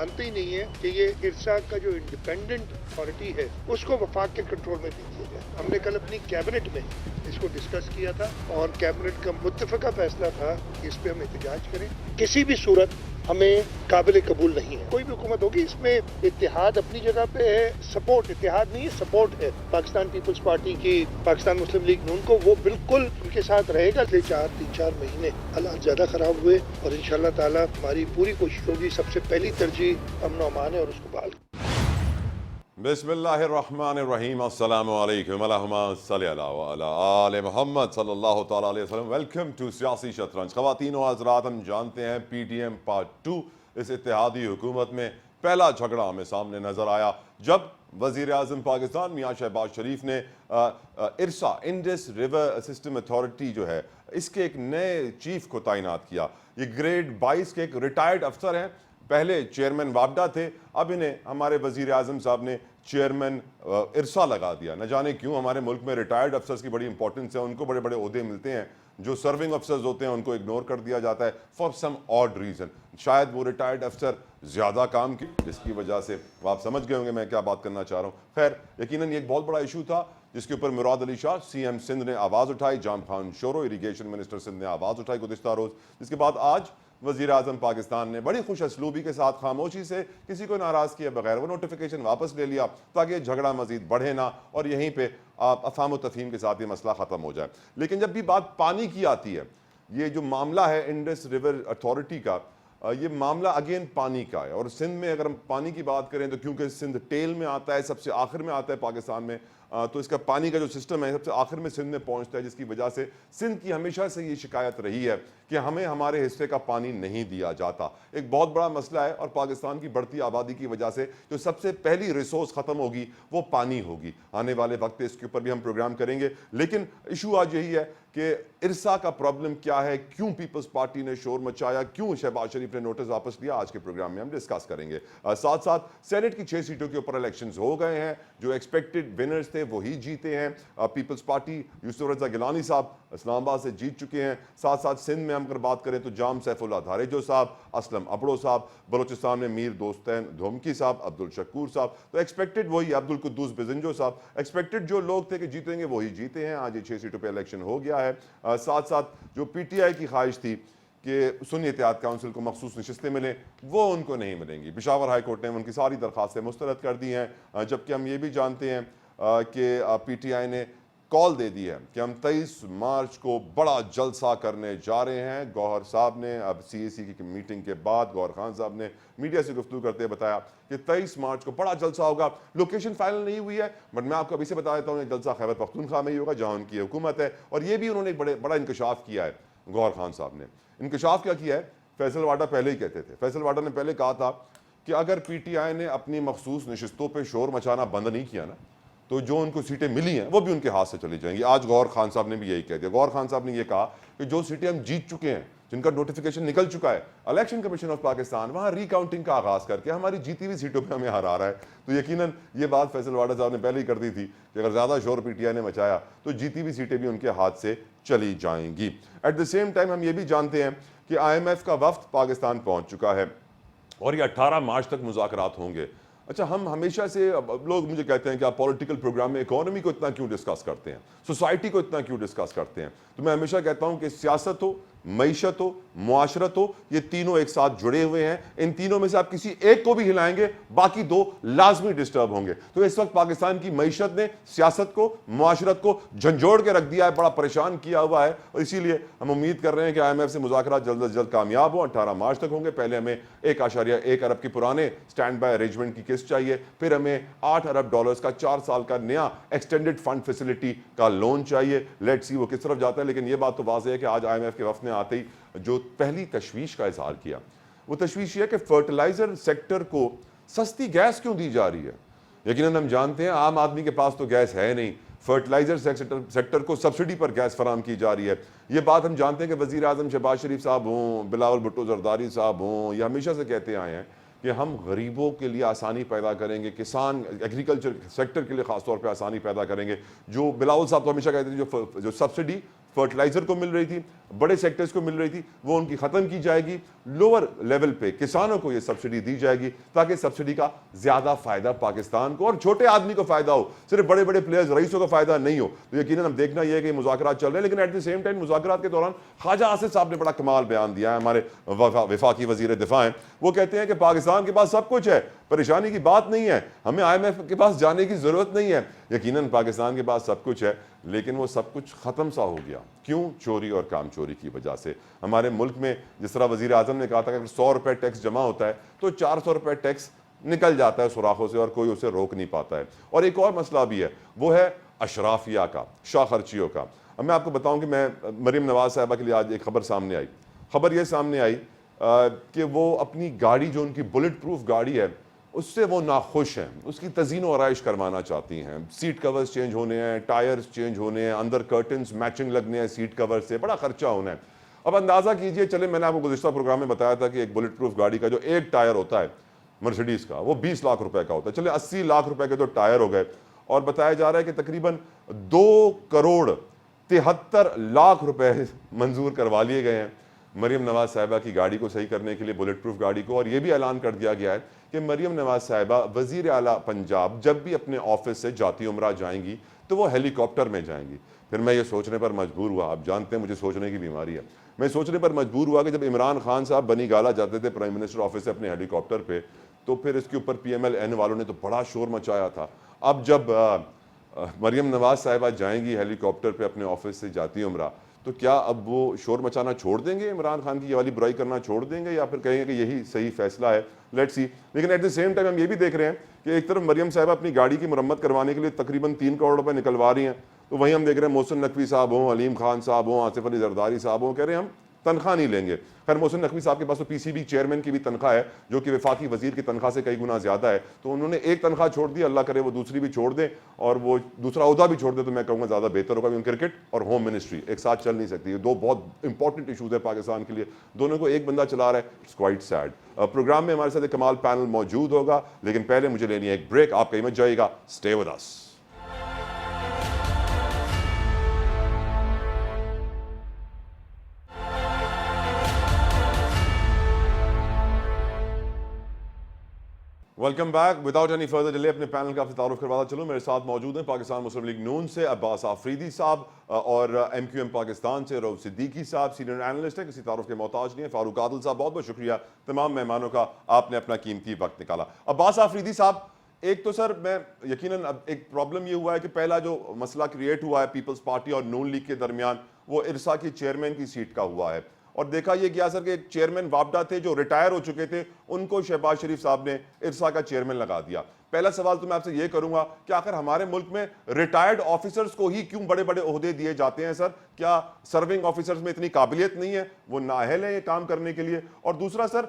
मानते ही नहीं है कि ये इरसा का जो इंडिपेंडेंट अथॉरिटी है उसको वफाक के कंट्रोल में दे दिया जाए। हमने कल अपनी कैबिनेट में इसको डिस्कस किया था और कैबिनेट का मुत्तफिका फैसला था कि इस पे हम एहतजाज करें। किसी भी सूरत हमें काबिल कबूल नहीं है। कोई भी हुकूमत होगी, इसमें इत्तेहाद अपनी जगह पे है, सपोर्ट इत्तेहाद नहीं है, सपोर्ट है पाकिस्तान पीपल्स पार्टी की, पाकिस्तान मुस्लिम लीग नून को, वो बिल्कुल उनके साथ रहेगा। पिछले 3-4 महीने हालात ज्यादा खराब हुए और इंशाअल्लाह ताला हमारी पूरी कोशिश होगी, सबसे पहली तरजीह अमन और अमान है और उसको बहाल। बिस्मिल्लाहिर्रहमानिर्रहीम, अस्सलामु अलैकुम अल्लाहुम्मा सल्लि अला व अला आले मोहम्मद सल्लल्लाहु तआला अलैहि वसल्लम। वेलकम टू सियासी शतरंज। ख़वातीन व हज़रात, हम जानते हैं PTM पार्ट 2 इस इत्तेहादी हुकूमत में पहला झगड़ा हमें सामने नज़र आया जब वज़ीर आज़म पाकिस्तान मियाँ शहबाज शरीफ ने इरसा इंडस रिवर सिस्टम अथॉरिटी जो है इसके एक नए चीफ को तैनात किया। ये ग्रेड 22 के एक रिटायर्ड अफसर हैं, पहले चेयरमैन वापडा थे, अब इन्हें हमारे वज़ीर आज़म साहब ने चेयरमैन इरसा लगा दिया। न जाने क्यों हमारे मुल्क में रिटायर्ड अफसर्स की बड़ी इंपॉर्टेंस है, उनको बड़े बड़े ओहदे मिलते हैं, जो सर्विंग अफसर्स होते हैं उनको इग्नोर कर दिया जाता है फॉर सम ऑड रीज़न। शायद वो रिटायर्ड अफसर ज़्यादा काम की, जिसकी वजह से आप समझ गए होंगे मैं क्या बात करना चाह रहा हूँ। खैर, यकीनन ये एक बहुत बड़ा इशू था जिसके ऊपर मुराद अली शाह CM सिंध ने आवाज़ उठाई, जाम खान शोरो इरीगेशन मिनिस्टर सिंध ने आवाज़ उठाई गुज़िश्ता रोज़, जिसके बाद आज वज़ीर आज़म पाकिस्तान ने बड़ी खुश असलूबी के साथ खामोशी से किसी को नाराज़ किए बगैर वो नोटिफिकेशन वापस ले लिया ताकि ये झगड़ा मजीद बढ़े ना और यहीं पे अफ़ाम व तफ़हीम के साथ ये मसला ख़त्म हो जाए। लेकिन जब भी बात पानी की आती है, ये जो मामला है इंडस रिवर अथॉरिटी का, ये मामला अगेन पानी का है। और सिंध में अगर हम पानी की बात करें तो क्योंकि सिंध टेल में आता है, सबसे आखिर में आता है पाकिस्तान में, तो इसका पानी का जो सिस्टम है सबसे आखिर में सिंध में पहुंचता है, जिसकी वजह से सिंध की हमेशा से ये शिकायत रही है कि हमें हमारे हिस्से का पानी नहीं दिया जाता। एक बहुत बड़ा मसला है और पाकिस्तान की बढ़ती आबादी की वजह से जो सबसे पहली रिसोर्स ख़त्म होगी वो पानी होगी। आने वाले वक्त इसके ऊपर भी हम प्रोग्राम करेंगे, लेकिन इशू आज यही है कि इरसा का प्रॉब्लम क्या है, क्यों पीपल्स पार्टी ने शोर मचाया, क्यों शहबाज शरीफ ने नोटिस वापस लिया, आज के प्रोग्राम में हम डिस्कस करेंगे। साथ साथ सेनेट की 6 सीटों के ऊपर इलेक्शंस हो गए हैं, जो एक्सपेक्टेड विनर्स थे वही जीते हैं। पीपल्स पार्टी यूसुफ रज़ा गिलानी साहब इस्लामाबाद से जीत चुके हैं। साथ साथ सिंध में हम अगर बात करें तो जाम सैफुल्लाह धारेजो साहब, असलम अबड़ो साहब, बलोचिस्तान में मीर दोस्तैन धोमकी साहब, अब्दुल शकूर साहब, तो एक्सपेक्टेड वही अब्दुल कुद्दूस बिजंजो साहब, एक्सपेक्टेड जो लोग थे कि जीतेंगे वही जीते हैं। आज ये 6 सीटों पर इलेक्शन हो गया है। साथ साथ जो PTI की ख्वाहिश थी कि सुन्नी इत्तेहाद काउंसिल को मखसूस नशिस्तें मिलें, वो उनको नहीं मिलेंगी। पेशावर हाई कोर्ट ने उनकी सारी दरख्वास्तें मुस्तरद कर दी हैं, जबकि हम ये भी जानते हैं कि PTI ने कॉल दे दी है कि हम 23 मार्च को बड़ा जलसा करने जा रहे हैं। गौहर साहब ने अब CAC की मीटिंग के बाद गौहर खान साहब ने मीडिया से गुफ्तगू करते बताया कि 23 मार्च को बड़ा जलसा होगा। लोकेशन फाइनल नहीं हुई है, बट मैं आपको अभी से बता देता हूँ, जलसा खैबर पख्तूनख्वा में ही होगा जहाँ उनकी हुकूमत है। और ये भी उन्होंने बड़ा इंकशाफ किया है। गौहर खान साहब ने इंकशाफ क्या किया है, फैसल वाडा पहले ही कहते थे, फैसल वाडा ने पहले कहा था कि अगर PTI ने अपनी मखसूस नशिस्तों पर शोर मचाना बंद नहीं किया ना, तो जो उनको सीटें मिली हैं वो भी उनके हाथ से चली जाएंगी। आज गौहर खान साहब ने भी यही कह दिया। गौहर खान साहब ने यह कहा कि जो सीटें हम जीत चुके हैं, जिनका नोटिफिकेशन निकल चुका है, इलेक्शन कमीशन ऑफ पाकिस्तान वहां रिकाउंटिंग का आगाज करके हमारी जीती हुई सीटों पे हमें हरा रहा है। तो यकीनन ये बात फैसल वाडा साहब ने पहले ही कर दी थी कि अगर ज्यादा शोर PTI ने मचाया तो जीती हुई सीटें भी उनके हाथ से चली जाएंगी। एट द सेम टाइम हम ये भी जानते हैं कि IMF का वफ्द पाकिस्तान पहुंच चुका है और ये 18 मार्च तक मुज़ाकरात होंगे। अच्छा, हम हमेशा से लोग मुझे कहते हैं कि आप पॉलिटिकल प्रोग्राम में इकोनॉमी को इतना क्यों डिस्कस करते हैं, सोसाइटी को इतना क्यों डिस्कस करते हैं। तो मैं हमेशा कहता हूं कि सियासत हो, मईशत हो, मुआशरत हो, ये तीनों एक साथ जुड़े हुए हैं। इन तीनों में से आप किसी एक को भी हिलाएंगे, बाकी दो लाजमी डिस्टर्ब होंगे। तो इस वक्त पाकिस्तान की मईशत ने सियासत को, मुआशरत को झंझोड़ के रख दिया है, बड़ा परेशान किया हुआ है। और इसीलिए हम उम्मीद कर रहे हैं कि IMF से मुज़ाकरात जल्द अज जल्द कामयाब हो। 18 मार्च तक होंगे। पहले हमें 1.1 अरब के पुराने स्टैंड बाय अरेंजमेंट की किस्त चाहिए, फिर हमें $8 अरब का 4 साल का नया एक्सटेंडेड फंड फैसिलिटी का लोन चाहिए। लेट्स सी वो किस तरफ जाता है। लेकिन ये बात तो वाज़ेह है कि आज IMF के वफ्द ने आते ही जो पहली तशवीश का इजहार किया, वो तशवीश ये है कि फर्टिलाइजर सेक्टर को सस्ती गैस क्यों दी जा रही है। यकीनन हम जानते हैं आम आदमी के पास तो गैस है नहीं, फर्टिलाइजर सेक्टर को सब्सिडी पर गैस फराम की जा रही है। ये बात हम जानते हैं कि वज़ीर आज़म शहबाज शरीफ साहब हों, बिलावल भुट्टो जरदारी साहब हों, ये हमेशा से कहते आए हैं कि हम गरीबों के लिए आसानी पैदा करेंगे, किसान एग्रीकल्चर सेक्टर के लिए ख़ासतौर पे आसानी पैदा करेंगे। जो बिलावल साहब तो हमेशा कहते थे जो सब्सिडी फर्टिलाइजर को मिल रही थी, बड़े सेक्टर्स को मिल रही थी, वो उनकी खत्म की जाएगी। लोअर लेवल पे किसानों को ये सब्सिडी दी जाएगी ताकि सब्सिडी का ज्यादा फायदा पाकिस्तान को और छोटे आदमी को फायदा हो, सिर्फ बड़े बड़े प्लेयर्स रईसों को फायदा नहीं हो। तो यकीनन हम देखना यह है कि मुज़ाकरात चल रहे हैं, लेकिन एट द सेम टाइम मुज़ाकरात के दौरान ख्वाजा आसिफ साहब ने बड़ा कमाल बयान दिया है। हमारे वफाकी वजीर दिफा हैं, वो कहते हैं कि पाकिस्तान के पास सब कुछ है, परेशानी की बात नहीं है, हमें IMF के पास जाने की जरूरत नहीं है। यकीनन पाकिस्तान के पास सब कुछ है, लेकिन वो सब कुछ खत्म सा हो गया। क्यों? चोरी और काम चोरी की वजह से। हमारे मुल्क में जिस तरह वजीर आजम ने कहा था कि अगर 100 रुपए टैक्स जमा होता है तो 400 रुपए टैक्स निकल जाता है सुराखों से और कोई उसे रोक नहीं पाता है। और एक और मसला भी है, वो है अशराफिया का, शाह खर्चियों का। अब मैं आपको बताऊं कि मैं मरीम नवाज साहिबा के लिए आज एक खबर सामने आई। खबर यह सामने आई कि वो अपनी गाड़ी, जो उनकी बुलेट प्रूफ गाड़ी है, उससे वो नाखुश हैं, उसकी तज़ीन व आराइश करवाना चाहती हैं। सीट कवर्स चेंज होने हैं, टायर्स चेंज होने हैं, अंदर कर्टन्स मैचिंग लगने हैं सीट कवर से, बड़ा खर्चा होना है। अब अंदाज़ा कीजिए, चले मैंने आपको गुज़िश्ता प्रोग्राम में बताया था कि एक बुलेट प्रूफ गाड़ी का जो एक टायर होता है मर्सिडीज़ का, वो 20 लाख रुपए का होता है। चले 80 लाख रुपए के तो टायर हो गए, और बताया जा रहा है कि तकरीबन 2 करोड़ 73 लाख रुपए मंजूर करवा लिए गए हैं मरीम नवाज साहिबा की गाड़ी को सही करने के लिए, बुलेट प्रूफ गाड़ी को। और यह भी ऐलान कर दिया गया है कि मरीम नवाज साहिबा वजीर आला पंजाब जब भी अपने ऑफिस से जाती उम्रा जाएंगी तो वो हेलीकॉप्टर में जाएंगी। फिर मैं ये सोचने पर मजबूर हुआ, आप जानते हैं मुझे सोचने की बीमारी है, मैं सोचने पर मजबूर हुआ कि जब इमरान खान साहब बनी गाला जाते थे प्राइम मिनिस्टर ऑफिस से अपने हेलीकॉप्टर पे, तो फिर इसके ऊपर PMLN वालों ने तो बड़ा शोर मचाया था। अब जब मरीम नवाज साहिबा जाएंगी हेलीकॉप्टर पे अपने ऑफिस से जाती उम्रा, तो क्या अब वो शोर मचाना छोड़ देंगे, इमरान खान की ये वाली बुराई करना छोड़ देंगे, या फिर कहेंगे कि यही सही फैसला है? Let's see. लेकिन एट द सेम टाइम हम ये भी देख रहे हैं कि एक तरफ मरीम साहिबा अपनी गाड़ी की मरम्मत करवाने के लिए तकरीबन 3 करोड़ रुपए निकलवा रही हैं, तो वहीं हम देख रहे हैं मोहसिन नकवी साहब हों, अलीम खान साहब हों, आसिफ अली जरदारी साहब हों, कह रहे हैं हम तनख्वाह नहीं लेंगे। खैर मोहसिन नकवी साहब के पास तो PCB चेयरमैन की भी तनख्वाह है, जो कि वफाकी वजीर की तनख्वाह से कई गुना ज्यादा है, तो उन्होंने एक तनख्वाह छोड़ दी, अल्लाह करे वो दूसरी भी छोड़ दें, और वो दूसरा ओहदा भी छोड़ दे, तो मैं कहूँगा ज़्यादा बेहतर होगा। क्योंकि क्रिकेट और होम मिनिस्ट्री एक साथ चल नहीं सकती, ये दो बहुत इंपॉर्टेंट इशूज़ है पाकिस्तान के लिए, दोनों को एक बंदा चला रहा है, इट्स क्वाइट सैड। प्रोग्राम में हमारे साथ एक कमाल पैनल मौजूद होगा, लेकिन पहले मुझे लेनी है एक ब्रेक। आप कहीं मत जाइएगा, stay with us. Welcome back. Without any further delay अपने पैनल का तारुफ करवाता चलूँ। मेरे साथ मौजूद हैं पाकिस्तान मुस्लिम लीग नून से अब्बास आफरीदी साहब, और MQM पाकिस्तान से रऊफ सिद्दीकी साहब, सीनियर एनालिस्ट है, किसी तारुफ के मोहताज नहीं है। फारूक आदिल साहब, बहुत बहुत शुक्रिया तमाम मेहमानों का, आपने अपना कीमती वक्त निकाला। अब्बास आफरीदी साहब, एक तो सर मैं यकीनन अब एक प्रॉब्लम ये हुआ है कि पहला जो मसला क्रिएट हुआ है पीपल्स पार्टी और नून लीग के दरमियान, वो इरसा की चेयरमैन की सीट का हुआ है। और देखा ये गया सर कि एक चेयरमैन वापडा थे जो रिटायर हो चुके थे, उनको शहबाज शरीफ साहब ने इरसा का चेयरमैन लगा दिया। पहला सवाल तो मैं आपसे ये करूंगा कि आखिर हमारे मुल्क में रिटायर्ड ऑफिसर्स को ही क्यों बड़े बड़े ओहदे दिए जाते हैं सर? क्या सर्विंग ऑफिसर्स में इतनी काबिलियत नहीं है, वो नाअहल है ये काम करने के लिए? और दूसरा सर,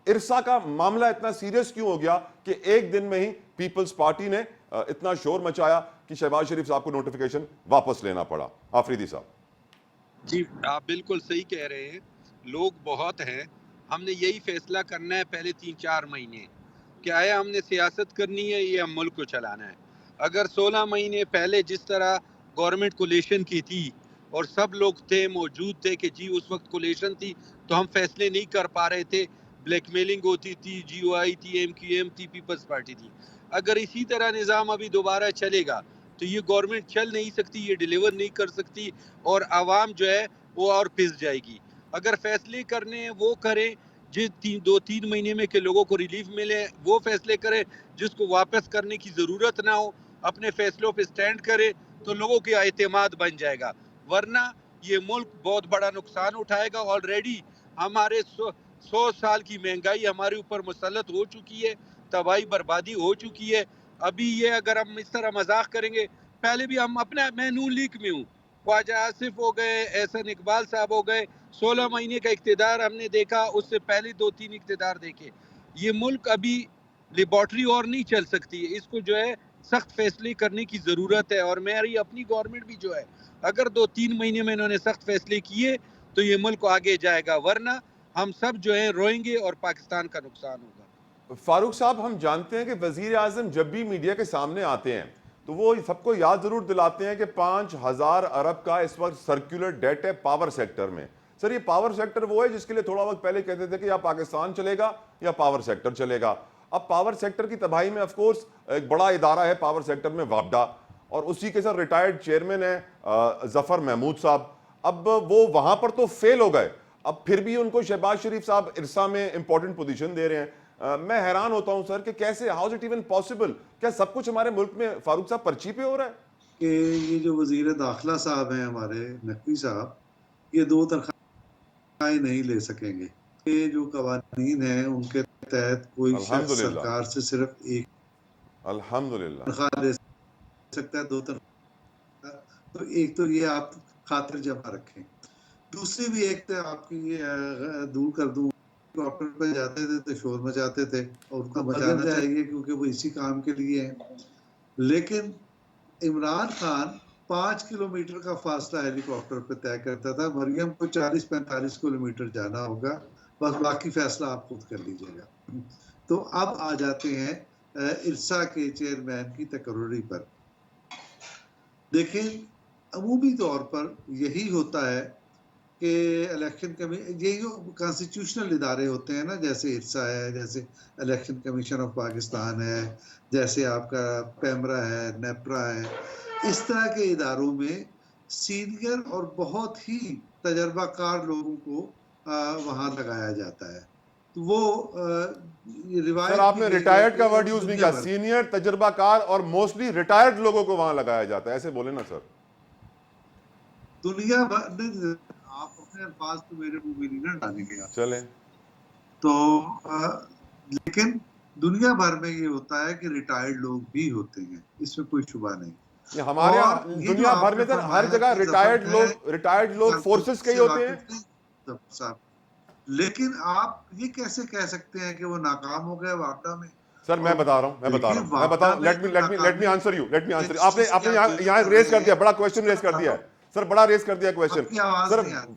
इरसा का मामला इतना सीरियस क्यों हो गया कि एक दिन में ही पीपल्स पार्टी ने इतना शोर मचाया कि शहबाज शरीफ साहब को नोटिफिकेशन वापस लेना पड़ा? आफरीदी साहब जी, आप बिल्कुल सही कह रहे हैं, लोग बहुत हैं। हमने यही फैसला करना है पहले 3-4 महीने, क्या है हमने सियासत करनी है या हम मुल्क को चलाना है। अगर 16 महीने पहले जिस तरह गवर्नमेंट कोलेशन की थी और सब लोग थे, मौजूद थे कि जी उस वक्त कोलेशन थी तो हम फैसले नहीं कर पा रहे थे, ब्लैकमेलिंग होती थी, GOI थी, MQM थी, पीपल्स पार्टी थी। अगर इसी तरह निज़ाम अभी दोबारा चलेगा तो ये गवर्नमेंट चल नहीं सकती, ये डिलीवर नहीं कर सकती और आवाम जो है वो और पिस जाएगी। अगर फैसले करने हैं वो करें, जिस 2-3 महीने में के लोगों को रिलीफ मिले वो फैसले करें, जिसको वापस करने की ज़रूरत ना हो अपने फैसलों पे स्टैंड करे तो लोगों का एतमाद बन जाएगा। वरना ये मुल्क बहुत बड़ा नुकसान उठाएगा। ऑलरेडी हमारे 100 साल की महंगाई हमारे ऊपर मुसल्लत हो चुकी है, तबाही बर्बादी हो चुकी है। अभी ये अगर हम इस तरह मजाक करेंगे, पहले भी हम अपने, मैं नून लीग में हूँ, ख्वाजा आसिफ हो गए, एहसन इकबाल साहब हो गए, 16 महीने का इख्तिदार हमने देखा, उससे पहले 2-3 इख्तिदार देखे। ये मुल्क अभी लेबॉर्ट्री और नहीं चल सकती है, इसको जो है सख्त फैसले करने की ज़रूरत है। और मेरी अपनी गवर्नमेंट भी जो है, अगर 2-3 महीने में इन्होंने सख्त फैसले किए तो ये मुल्क आगे जाएगा, वरना हम सब जो है रोएंगे और पाकिस्तान का नुकसान होगा। फारूक साहब, हम जानते हैं कि वजीर आजम जब भी मीडिया के सामने आते हैं तो वो सबको याद जरूर दिलाते हैं कि 5,000 अरब का इस वक्त सर्कुलर डेट है पावर सेक्टर में। सर ये पावर सेक्टर वो है जिसके लिए थोड़ा वक्त पहले कहते थे कि या पाकिस्तान चलेगा या पावर सेक्टर चलेगा। अब पावर सेक्टर की तबाही में ऑफ कोर्स एक बड़ा इदारा है पावर सेक्टर में, वापडा, और उसी के साथ रिटायर्ड चेयरमैन है जफर महमूद साहब। अब वो वहां पर तो फेल हो गए, अब फिर भी उनको शहबाज शरीफ साहब इरसा में इंपॉर्टेंट पोजीशन दे रहे हैं। मैं हैरान होता हूं सर कि कैसे, how is it even possible? क्या सब कुछ हमारे मुल्क में फारूक साहब पर्ची पे हो रहा है? कि ये जो वजीर दाखिला साहब हैं हमारे नकवी साहब, ये 2 तनख्वाहें नहीं ले सकेंगे। ये जो कवानीन हैं उनके तहत कोई शख्स सरकार से सिर्फ एक तनख्वाह ले सकता है, 2 तनख्वाह। तो एक तो ये आप खातिर जमा रखें। दूसरी भी एक तो आपकी दूर कर दूं, हेलीकॉप्टर पे जाते थे तो शोर मचाते थे और उनको बचाना चाहिए क्योंकि वो इसी काम के लिए हैं। लेकिन इमरान खान 5 किलोमीटर का फासला हेलीकॉप्टर पे तय करता था, मरियम को 40-45 किलोमीटर जाना होगा, बस बाकी फैसला आप खुद कर लीजिएगा। तो अब आ जाते हैं इरसा के चेयरमैन की तकर्री पर। देखें, अमूमी तौर पर यही होता है कि इलेक्शन कमीशन, ये जो कॉन्स्टिट्यूशनल इदारे होते हैं ना, जैसे इरसा है, जैसे इलेक्शन कमीशन ऑफ पाकिस्तान है, जैसे आपका पैमरा है, नेपरा है, इस तरह के इदारों में सीनियर और बहुत ही तजर्बाकार लोगों को वहाँ लगाया जाता है। तो वो सर आपने रिटायर्ड का वर्ड यूज नहीं किया, सीनियर, तजर्बाकार और मोस्टली रिटायर्ड लोगों को वहां लगाया जाता है, ऐसे बोले ना सर। दुनिया भर, आप अपने अल्फाज तो मेरे मुंह में नहीं ना डालेंगे चले तो लेकिन दुनिया भर में ये होता है कि रिटायर्ड लोग भी होते हैं, इसमें कोई शुबा नहीं। हमारे यहाँ दुनिया भर में सर हर जगह रिटायर्ड लोग फोर्सेस के ही होते हैं। लेकिन आप ये कैसे कह सकते हैं कि वो नाकाम हो गए वापडा में? सर मैं बता रहा हूँ, लेट मी आंसर यू। आपने यहाँ रेज कर दिया, बड़ा क्वेश्चन रेज कर दिया है सर, बड़ा रेज कर दिया क्वेश्चन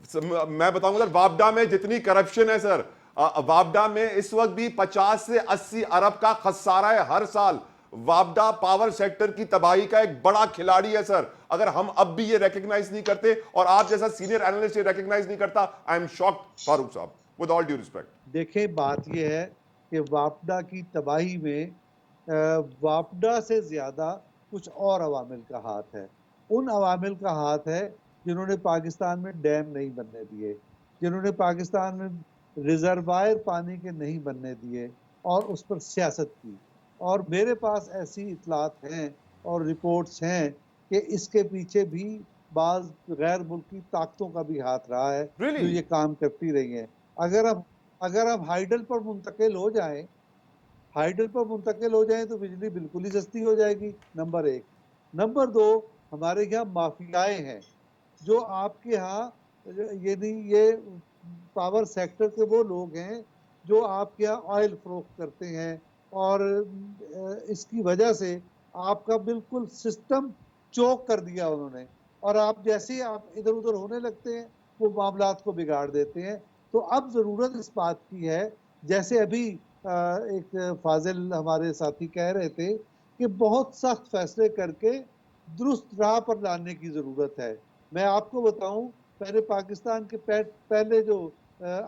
सर। मैं बताऊंगा सर, वापडा में जितनी करप्शन है सर, वापडा में इस वक्त भी 50 से 80 अरब का खसारा है हर साल। वापडा पावर सेक्टर की तबाही का एक बड़ा खिलाड़ी है सर। अगर हम अब भी ये रिकॉग्नाइज नहीं करते और आप जैसा सीनियर एनालिस्ट ये रिकॉग्नाइज नहीं करता, आई एम शॉक्ड फारूक साहब, विद ऑल ड्यू रिस्पेक्ट। देखें, बात ये है कि वापडा की तबाही में वापडा से ज्यादा कुछ और अवामिल का हाथ है। उन अवामिल का हाथ है जिन्होंने पाकिस्तान में डैम नहीं बनने दिए, जिन्होंने पाकिस्तान में रिजर्वायर पानी के नहीं बनने दिए और उस पर सियासत की। और मेरे पास ऐसी इतलात हैं और रिपोर्ट्स हैं कि इसके पीछे भी बाज गैर मुल्की ताकतों का भी हाथ रहा है जो ये काम करती रही हैं। अगर आप हाइडल पर मुंतकिल हो जाएं, तो बिजली बिल्कुल ही सस्ती हो जाएगी, नंबर 1। नंबर 2, हमारे यहाँ माफियाएं हैं जो आपके यहाँ, ये पावर सेक्टर के वो लोग हैं जो आपके यहाँ ऑयल फरोख्त करते हैं और इसकी वजह से आपका बिल्कुल सिस्टम चोक कर दिया उन्होंने। और आप जैसे आप इधर उधर होने लगते हैं वो मामलात को बिगाड़ देते हैं। तो अब ज़रूरत इस बात की है, जैसे अभी एक फाजिल हमारे साथी कह रहे थे कि बहुत सख्त फैसले करके दुरुस्त राह पर लाने की ज़रूरत है। मैं आपको बताऊं, पहले पाकिस्तान के पहले जो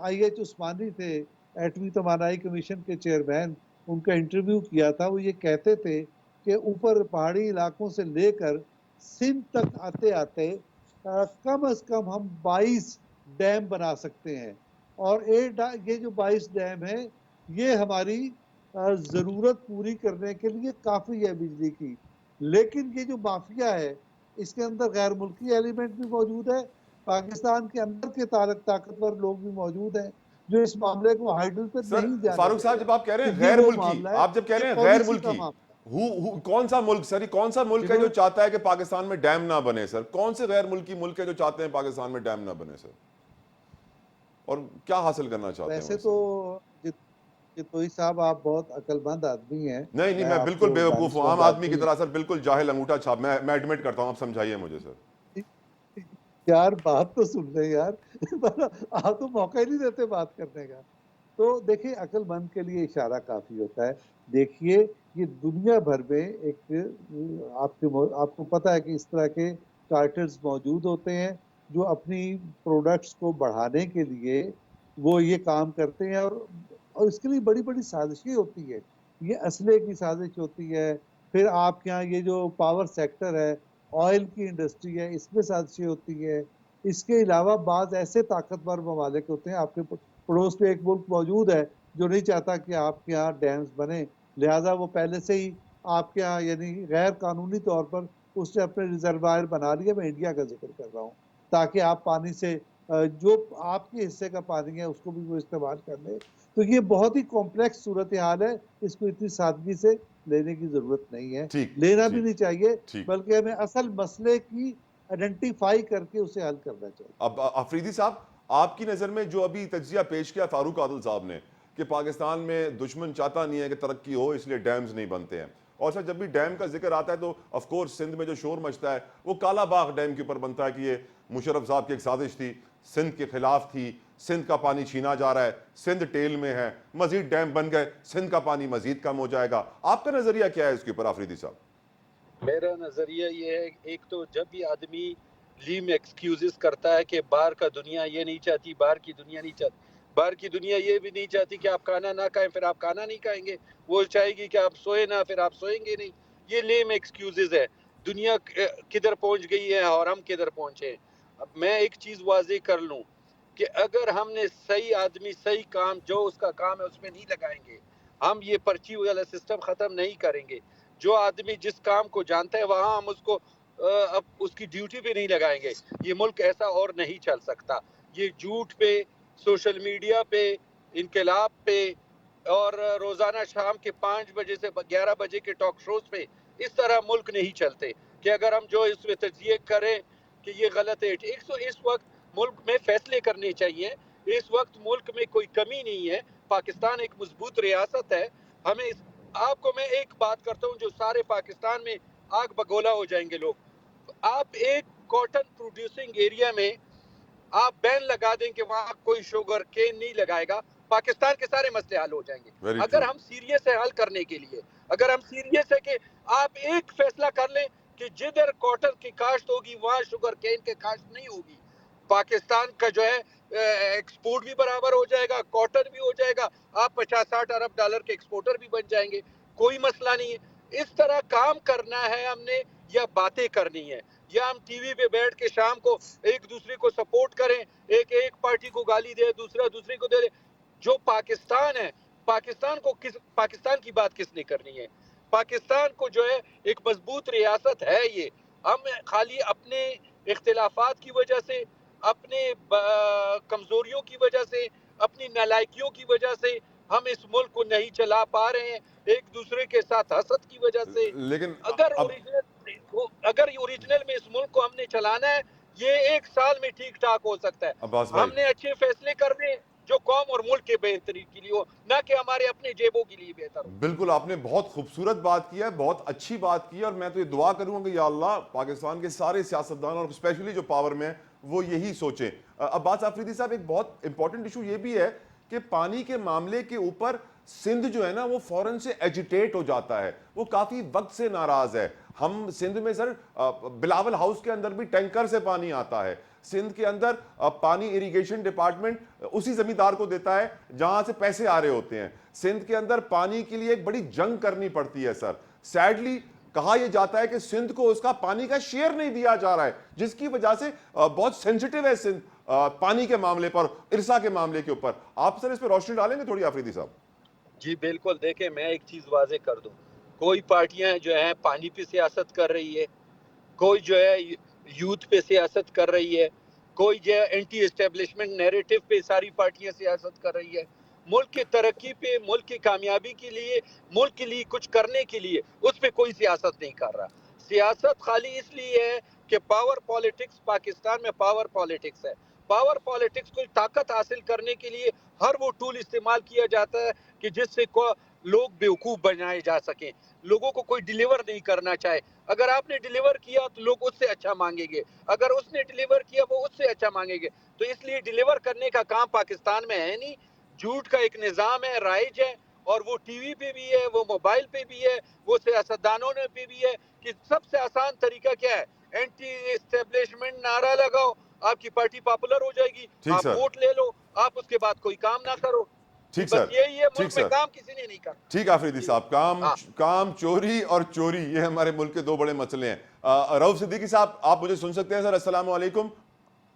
IH उस्मानी थे, एटमी तवानाई कमीशन के चेयरमैन, उनका इंटरव्यू किया था। वो ये कहते थे कि ऊपर पहाड़ी इलाकों से लेकर सिंध तक आते आते कम से कम हम 22 डैम बना सकते हैं। और ये जो 22 डैम है ये हमारी ज़रूरत पूरी करने के लिए काफ़ी है बिजली की। लेकिन ये जो माफिया है इसके अंदर गैर मुल्की एलिमेंट भी मौजूद है, पाकिस्तान के अंदर के ताकतवर लोग भी मौजूद हैं जो इस मामले को हाइडल पे नहीं जाने। फारूक साहब, जब आप कह रहे हैं गैर मुल्की, आप जब कह रहे हैं गैर मुल्की, कौन सा मुल्क सर, कौन सा मुल्क है जो चाहता है कि पाकिस्तान में डैम ना बने सर? कौन से गैर मुल्की मुल्क है जो चाहते हैं पाकिस्तान में डैम ना बने सर? और क्या हासिल करना चाहते हैं? वैसे तो जितोई साहब, आप बहुत अक्लमंद आदमी हैं। नहीं, मैं बिल्कुल बेवकूफ हूँ, आम आदमी की तरह सर, बिल्कुल जाहिल अंगूठा छाप। मैं एडमिट करता हूँ, आप समझाइए मुझे सर। यार बात तो सुन ले यार। आप तो मौका ही नहीं देते बात करने का। तो देखिए अक्लमंद के लिए इशारा काफ़ी होता है। देखिए ये दुनिया भर में आपको पता है कि इस तरह के चार्टर्स मौजूद होते हैं जो अपनी प्रोडक्ट्स को बढ़ाने के लिए वो ये काम करते हैं और इसके लिए बड़ी-बड़ी साजिशें होती है। ये असले की साजिश होती है, फिर आपके यहाँ ये जो पावर सेक्टर है, ऑयल की इंडस्ट्री है, इसमें साजिशें होती है। इसके अलावा बाज़ ऐसे ताकतवर ममालिक होते हैं, आपके पड़ोस में एक मुल्क मौजूद है जो नहीं चाहता कि आपके यहाँ डैम्स बने, लिहाजा वो पहले से ही आपके यहाँ यानी गैर कानूनी तौर पर उसने अपने रिजर्वायर बना लिए। मैं इंडिया का जिक्र कर रहा हूँ, ताकि आप पानी से जो आपके हिस्से का पानी है उसको भी वो इस्तेमाल कर ले। तो ये बहुत ही कॉम्प्लेक्स सूरत हाल है, इसको इतनी सादगी से लेने की जरूरत नहीं है, ठीक लेना भी ठीक नहीं चाहिए, ठीक। बल्कि हमें असल मसले की आइडेंटिफाई करके उसे हल करना चाहिए। अब अफरीदी साहब, आपकी नज़र में जो अभी तज्जिया पेश किया फारूक आदिल साहब ने कि पाकिस्तान में दुश्मन चाहता नहीं है कि तरक्की हो, इसलिए डैम्स नहीं बनते हैं, और सर जब भी डैम का जिक्र आता है तो ऑफ कोर्स सिंध में जो शोर मचता है वो काला बाग डैम के ऊपर बनता है कि ये मुशर्रफ साहब की एक साजिश थी, सिंध के खिलाफ थी, सिंध का पानी छीना जा रहा है, सिंध टेल में है, मजीद डैम बन गए, सिंध का पानी मजीद कम हो जाएगा। आपका नजरिया क्या है इसके ऊपर आफरीदी साहब? मेरा नजरिया ये है, एक तो जब भी आदमी लीम एक्सक्यूजेस करता है कि बाहर का दुनिया ये नहीं चाहती, बाहर की दुनिया नहीं चाहती, बाहर की दुनिया ये भी नहीं चाहती कि आप खाना ना खाएं, फिर आप खाना नहीं खाएंगे, वो चाहेगी कि आप सोए ना, फिर आप सोएंगे नहीं। ये लेम एक्सक्यूजेस है। दुनिया किधर पहुंच गई है और हम किधर पहुंचे हैं। अब मैं एक चीज वाजे कर लूं कि अगर हमने सही आदमी सही काम जो उसका काम है उसमें नहीं लगाएंगे, हम ये पर्ची वाला सिस्टम खत्म नहीं करेंगे, जो आदमी जिस काम को जानता है वहां हम उसको अब उसकी ड्यूटी पे नहीं लगाएंगे, ये मुल्क ऐसा और नहीं चल सकता। ये झूठ पे, सोशल मीडिया पे, इनकलाब पे और रोजाना शाम के 5 बजे से 11 बजे के टॉक शोज पे इस तरह मुल्क नहीं चलते कि अगर हम जो इसमें तज्जिए करें कि ये गलत है। इस वक्त मुल्क में फैसले करने चाहिए। इस वक्त मुल्क में कोई कमी नहीं है। पाकिस्तान एक मजबूत रियासत है। हमें आपको मैं एक बात करता हूँ जो सारे पाकिस्तान में आग बगोला हो जाएंगे लोग। आप एक कॉटन प्रोड्यूसिंग एरिया में आप बैन लगा दें कि वहां कोई शुगर केन नहीं लगाएगा, पाकिस्तान के सारे मसले हल हो जाएंगे। अगर हम सीरियस है हल करने के लिए, अगर हम सीरियस है कि आप एक फैसला कर लें कि जिधर कॉटन की काश्त होगी वहां शुगर केन की काश्त नहीं होगी, पाकिस्तान का जो है एक्सपोर्ट भी बराबर हो जाएगा, कॉटन भी हो जाएगा, आप 50-60 अरब डॉलर के एक्सपोर्टर भी बन जाएंगे, कोई मसला नहीं है। इस तरह काम करना है हमने या बातें करनी है, या हम टीवी पे बैठ के शाम को एक दूसरे को सपोर्ट करें, एक पार्टी को गाली दे, दूसरा दूसरे को दे। जो पाकिस्तान है, पाकिस्तान की बात किसने करनी है? पाकिस्तान को जो है एक मजबूत रियासत है ये। हम खाली अपने इख्तिलाफात की वजह से, अपने कमजोरियों की वजह से, अपनी नालायकियों की वजह से हम इस मुल्क को नहीं चला पा रहे हैं, एक दूसरे के साथ हसद की वजह से। लेकिन अगर ओरिजिनल में इस मुल्क को हमने चलाना है, ये 1 साल में ठीक ठाक हो सकता है। अब्बास भाई, हमने अच्छे फैसले करने जो कौम और मुल्क के बेहतरी के लिए हो, ना कि हमारे अपने जेबों के लिए बेहतर हो। बिल्कुल आपने बहुत खूबसूरत बात की है, बहुत अच्छी बात की है, और मैं तो ये दुआ करूंगा कि या अल्लाह पाकिस्तान के सारे सियासतदान और स्पेशली जो पावर में है वो यही सोचें। अब्बास आफरीदी साहब, एक बहुत इंपॉर्टेंट इशू ये भी है कि पानी के मामले के ऊपर सिंध जो है ना वो फौरन से एजिटेट हो जाता है, वो काफी वक्त से नाराज है। हम सिंध में सर बिलावल हाउस के अंदर भी टैंकर से पानी आता है, सिंध के अंदर पानी इरिगेशन डिपार्टमेंट उसी जमींदार को देता है जहां से पैसे आ रहे होते हैं। सिंध के अंदर पानी के लिए एक बड़ी जंग करनी पड़ती है सर। सैडली कहा यह जाता है कि सिंध को उसका पानी का शेयर नहीं दिया जा रहा है, जिसकी वजह से बहुत सेंसिटिव है सिंध पानी के मामले पर, इरसा के मामले के ऊपर। आप सर इस पर रोशनी डालेंगे थोड़ी आफरीदी साहब? जी बिल्कुल। देखें, मैं एक चीज वाजे कर दूं, कोई पार्टियां जो है पानी पे सियासत कर रही है, कोई जो है यूथ पे सियासत कर रही है, कोई जो है एंटी एस्टेब्लिशमेंट नैरेटिव पे सारी पार्टियां सियासत कर रही है। मुल्क की तरक्की पे, मुल्क की कामयाबी के लिए, मुल्क के लिए कुछ करने के लिए उस पे कोई सियासत नहीं कर रहा। सियासत खाली इसलिए है कि पावर पॉलिटिक्स, पाकिस्तान में पावर पॉलिटिक्स है। पावर पॉलिटिक्स को ताकत हासिल करने के लिए हर वो टूल इस्तेमाल किया जाता है कि जिससे को लोग बेवकूफ़ बनाए जा सकें, लोगों को कोई डिलीवर नहीं करना चाहे। अगर आपने डिलीवर किया तो लोग उससे अच्छा मांगेंगे, अगर उसने डिलीवर किया वो उससे अच्छा मांगेंगे। तो इसलिए डिलीवर करने का काम पाकिस्तान में है नहीं। झूठ का एक निज़ाम है, राइज है, और वो टीवी पे भी है, वो मोबाइल पे भी है, वो सियासतदानों ने पे भी है कि सबसे आसान तरीका क्या है, एंटी एस्टेब्लिशमेंट नारा लगाओ, आपकी पार्टी पॉपुलर हो जाएगी, ठीक आप सर, वोट ले लो, आप उसके बाद कोई काम ना करो। ठीक बस सर, यही है, ठीक मुल्क में सर, काम किसी ने नहीं करना। ठीक आफरीदी साहब, काम हाँ। काम चोरी और चोरी, ये हमारे मुल्क के दो बड़े मसले हैं। रऊफ सिद्दीकी साहब, आप मुझे सुन सकते हैं सर? अस्सलाम वालेकुम।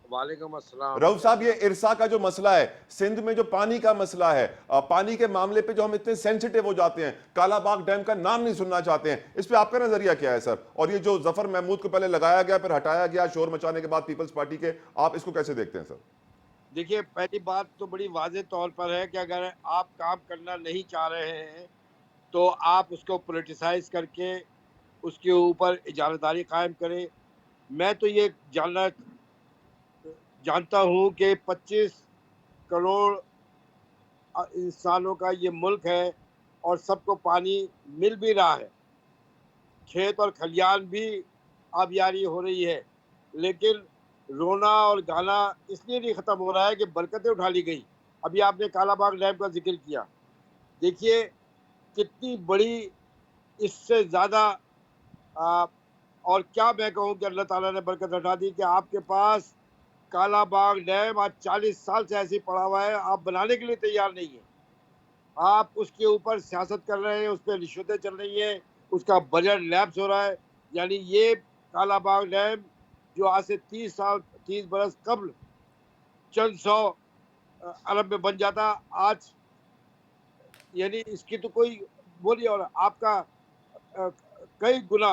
वालेकुम अस्सलाम। रऊफ साहब, ये इरसा का जो मसला है, सिंध में जो पानी का मसला है, पानी के मामले पे जो हम इतने सेंसिटिव हो जाते हैं, कालाबाग डैम का नाम नहीं सुनना चाहते हैं, इस पे आपका नजरिया क्या है सर? और ये जो जफर महमूद को पहले लगाया गया फिर हटाया गया शोर मचाने के बाद पीपल्स पार्टी के, आप इसको कैसे देखते हैं सर? देखिए, पहली बात तो बड़ी वाज़ेह तौर पर है कि अगर आप काम करना नहीं चाह रहे हैं तो आप उसको पॉलिटिसाइज करके उसके ऊपर इजारादारी कायम करें। मैं तो ये जानता हूँ कि 25 करोड़ इंसानों का ये मुल्क है और सबको पानी मिल भी रहा है, खेत और खलियान भी आबियारी हो रही है, लेकिन रोना और गाना इसलिए नहीं ख़त्म हो रहा है कि बरकतें उठा ली गई। अभी आपने कालाबाग डैम का जिक्र किया, देखिए कितनी बड़ी, इससे ज़्यादा और क्या मैं कहूँ कि अल्लाह ताला ने बरकत हटा दी कि आपके पास कालाबाग डैम आज 40 साल से ऐसे ही पड़ा हुआ है, आप बनाने के लिए तैयार नहीं है। आप उसके ऊपर सियासत कर रहे हैं, उस पर रिश्वतें चल रही हैं, उसका बजट लैप्स हो रहा है। यानी ये कालाबाग डैम जो आज से 30 बरस कबल चंद 100 अरब में बन जाता, आज यानी इसकी तो कोई बोलिए, और आपका कई गुना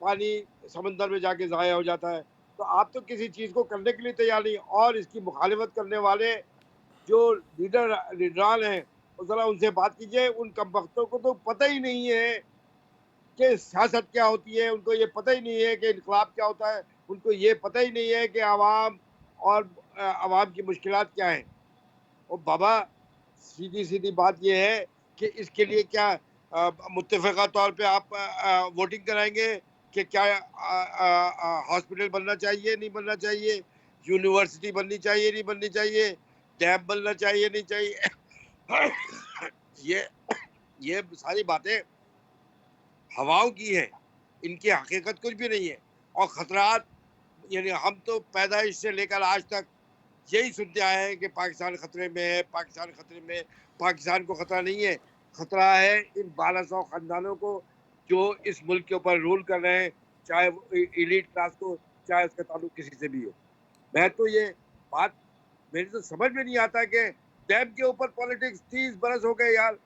पानी समंदर में जाके ज़ाया हो जाता है। तो आप तो किसी चीज़ को करने के लिए तैयार नहीं, और इसकी मुखालिफत करने वाले जो लीडरान हैं, ज़रा उनसे बात कीजिए। उन कमबख्तों को तो पता ही नहीं है कि सियासत क्या होती है, उनको ये पता ही नहीं है कि इनकलाब क्या होता है, उनको ये पता ही नहीं है कि आवाम और आवाम की मुश्किलात क्या हैं। और बाबा, सीधी बात ये है कि इसके लिए क्या मुत्तफ़िक़ा तौर पे आप वोटिंग कराएंगे कि क्या हॉस्पिटल बनना चाहिए, नहीं बनना चाहिए, यूनिवर्सिटी बननी चाहिए, नहीं बननी चाहिए, डैम बनना चाहिए, नहीं चाहिए। ये सारी बातें हवाओं की है, इनकी हकीकत कुछ भी नहीं है। और ख़तरात, यानी हम तो पैदाइश से लेकर आज तक यही सुनते आए हैं कि पाकिस्तान खतरे में है, पाकिस्तान खतरे में है। पाकिस्तान को खतरा नहीं है, खतरा है इन 1200 ख़ानदानों को जो इस मुल्क के ऊपर रूल कर रहे हैं, चाहे वो एलीट क्लास को, चाहे उसका ताल्लुक किसी से भी हो। मैं तो ये बात, मेरी तो समझ में नहीं आता कि डैम के ऊपर पॉलिटिक्स 30 बरस हो गए यार,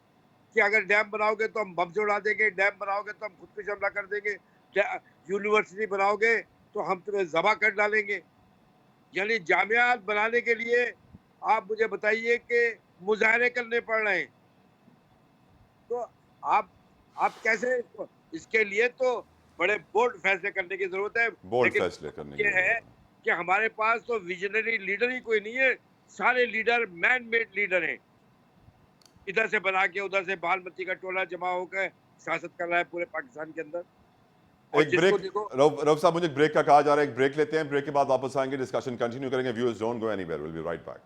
कि अगर डैम बनाओगे तो हम बम से उड़ा देंगे, डैम बनाओगे तो हम खुदकुशी हमला कर देंगे, यूनिवर्सिटी बनाओगे तो हम तुम्हें ज़बह कर डालेंगे। यानी जामियात बनाने के लिए आप मुझे बताइए कि मुजाहरे करने पड़ रहे हैं, तो आप कैसे? इसके लिए तो बड़े बोल्ड फैसले करने की जरूरत है। बोल्ड लेकिन फैसले करने ये है कि हमारे पास तो विजनरी लीडर ही कोई नहीं है, सारे लीडर मैन मेड लीडर हैं। इधर से बना के उधर से बालमती का टोला जमा होकर सियासत कर रहा है पूरे पाकिस्तान के अंदर। एक ब्रेक, रऊफ साहब मुझे ब्रेक का कहा जा रहा है, एक ब्रेक लेते हैं, ब्रेक के बाद वापस आएंगे, डिस्कशन कंटिन्यू करेंगे। Viewers don't go anywhere, will be right back.